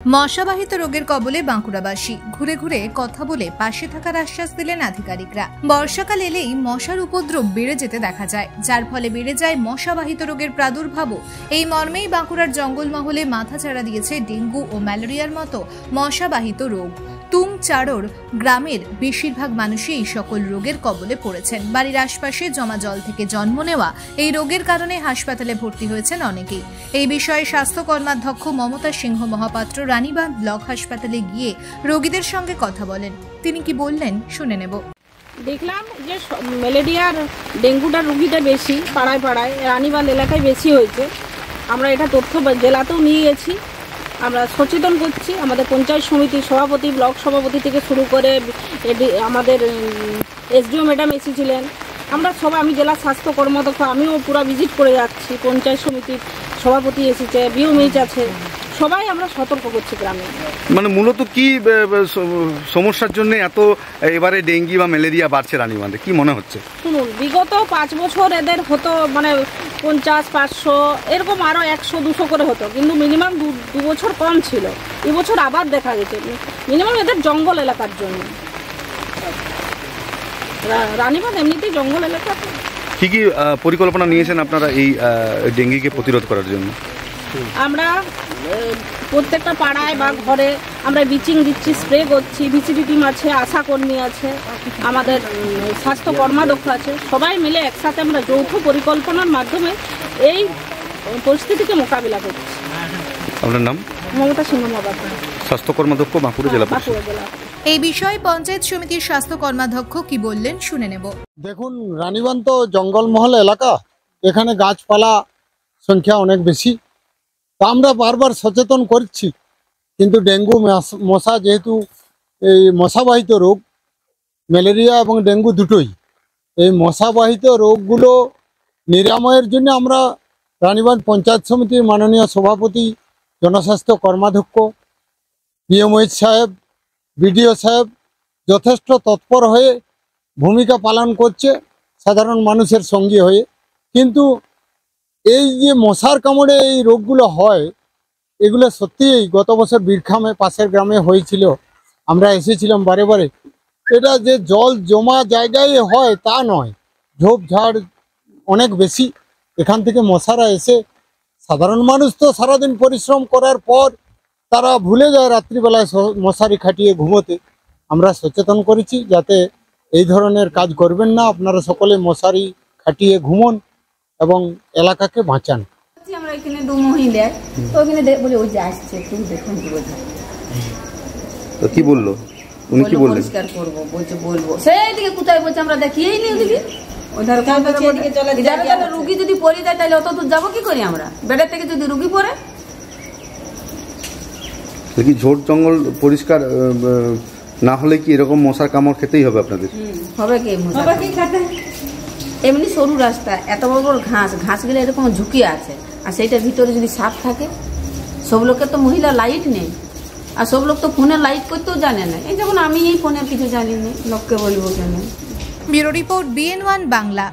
মশাবাহিত রোগের কবলে বাঁকুড়াবাসী ঘুরে ঘুরে কথা বলে পাশে থাকার আশ্বাস দিলেন আধিকারিকরা। বর্ষাকাল এলেই মশার উপদ্রব বেড়ে যেতে দেখা যায়, যার ফলে বেড়ে যায় মশাবাহিত রোগের প্রাদুর্ভাবও। এই মর্মেই বাঁকুড়ার জঙ্গলমহলে মাথাচাড়া দিয়েছে ডেঙ্গু ও ম্যালেরিয়ার মতো মশাবাহিত রোগ। তুংচাড়োর গ্রামের বেশিরভাগ মানুষই এই সকল রোগের কবলে পড়েছেন। বাড়ির আশপাশে জমা জল থেকে জন্ম নেওয়া এই রোগের কারণে হাসপাতালে ভর্তি হয়েছেন অনেকেই। এই বিষয়ে স্বাস্থ্য কর্মাধ্যক্ষ মমতা সিংহ মহাপাত্র রানীবাঁধ ব্লক হাসপাতালে গিয়ে রোগীদের সঙ্গে কথা বলেন। তিনি কি বললেন শুনে নেব। দেখলাম যে ম্যালেরিয়ার ডেঙ্গুটার রোগীটা বেশি পাড়ায় পাড়ায় রানীবাঁধ এলাকায় বেশি হয়েছে। আমরা এটা তথ্য জেলাতেও নিয়ে গেছি, আমরা সচেতন করছি। আমাদের পঞ্চায়েত সমিতির সভাপতি, ব্লক সভাপতি থেকে শুরু করে আমাদের এসডিও ম্যাডাম এসেছিলেন। আমরা সবাই, আমি জেলা স্বাস্থ্য কর্মদক্ষ, আমিও পুরো ভিজিট করে যাচ্ছি। পঞ্চায়েত সমিতির সভাপতি এসেছে, বিওমিচ আছে, সবাই আমরা সতর্ক করছি গ্রামে। মানে মূলত কি সমস্যার জন্য এত এবারে ডেঙ্গি বা ম্যালেরিয়া বাড়ছে রানীবাঁধে, কি মনে হচ্ছে? শুনুন, বিগত 5 বছর এদের হতো মানে 50, 500 এরকম আরো 100-200 করে হতো, কিন্তু মিনিমাম 2 বছর কম ছিল। এবছর আবার দেখা গেছে মিনিমাম এদের জঙ্গল এলাকার জন্য। রানীবাঁধ এমনিতেই জঙ্গল এলাকা। কি কি পরিকল্পনা নিয়েছেন আপনারা এই ডেঙ্গিকে প্রতিরোধ করার জন্য? আমরা প্রত্যেকটা পাড়ায় বা ঘরে আমরা ব্লিচিং দিচ্ছি, স্প্রে করছি। ভিসিডি টিম আছে, আশা কর্মী আছে, আমাদের স্বাস্থ্য কর্মাধ্যক্ষ আছে, সবাই মিলে একসাথে আমরা যৌথ পরিকল্পনার মাধ্যমে এই পরিস্থিতিকে মোকাবিলা করছি। আপনার নাম? মমতা সিংহ মহাপাত্র, স্বাস্থ্য কর্মাধ্যক্ষ, বাঁকুড়া জেলা। এই বিষয়ে পঞ্চায়েত সমিতির স্বাস্থ্য কর্মাধ্যক্ষ কি বললেন শুনে নেব। দেখুন, রানীবাঁধ তো জঙ্গলমহল এলাকা, এখানে গাছপালা সংখ্যা অনেক বেশি। তা আমরা বারবার সচেতন করছি, কিন্তু ডেঙ্গু মশা যেহেতু এই মশাবাহিত রোগ, ম্যালেরিয়া এবং ডেঙ্গু দুটোই, এই মশাবাহিত রোগগুলো নিরাময়ের জন্য আমরা রানীবাঁধ পঞ্চায়েত সমিতির মাননীয় সভাপতি, জনস্বাস্থ্য কর্মাধ্যক্ষ, বিএমএইচ সাহেব, বিডিও সাহেব যথেষ্ট তৎপর হয়ে ভূমিকা পালন করছে সাধারণ মানুষের সঙ্গী হয়ে। কিন্তু এই যে মশার কামড়ে এই রোগগুলো হয়, এগুলো সত্যিই গত বছর বীরখামে পাশের গ্রামে হয়েছিল, আমরা এসেছিলাম বারে বারে। এটা যে জল জমা জায়গায় হয় তা নয়, ঝোপঝাড় অনেক বেশি, এখান থেকে মশারা এসে সাধারণ মানুষ তো সারাদিন পরিশ্রম করার পর তারা ভুলে যায় রাত্রিবেলায় মশারি খাটিয়ে ঘুমোতে। আমরা সচেতন করেছি যাতে এই ধরনের কাজ করবেন না, আপনারা সকলে মশারি খাটিয়ে ঘুমন এবং এলাকাকে বাঁচান। আমরা এখানে 2 মহিলা তো ওখানে বলে ওই যে আসছে, তুমি দেখুন কি বলছে। তো কি বললো উনি? কি বললেন? পরিষ্কার করব বলছে, বলবো সেইদিকে কোথায় বলছে, আমরা দেখিয়েই নি ওদিকে। ওইধারে কোন দিকে চলে যায়, যারা রোগী যদি পড়ে যায় তাহলে অত দূর যাবো কি করি আমরা? বেডের থেকে যদি রোগী পড়ে, দেখি ঝোড় জঙ্গল পরিষ্কার না হলে কি এরকম মশার কামড় খেতেই হবে আপনাদের? হবে কি মশা কি খেতে? এমনি সরু রাস্তা, এত বড় বড় ঘাসগুলো এরকম ঝুঁকি আছে, আর সেইটার ভিতরে যদি সাপ থাকে। সব লোকের তো মহিলা লাইট নেই, আর সব লোক তো ফোনে লাইট করতেও জানে না। এই যেমন আমি এই ফোনের কিছু জানি না, লোককে বলবো কেন? Bureau report BN1 Bangla.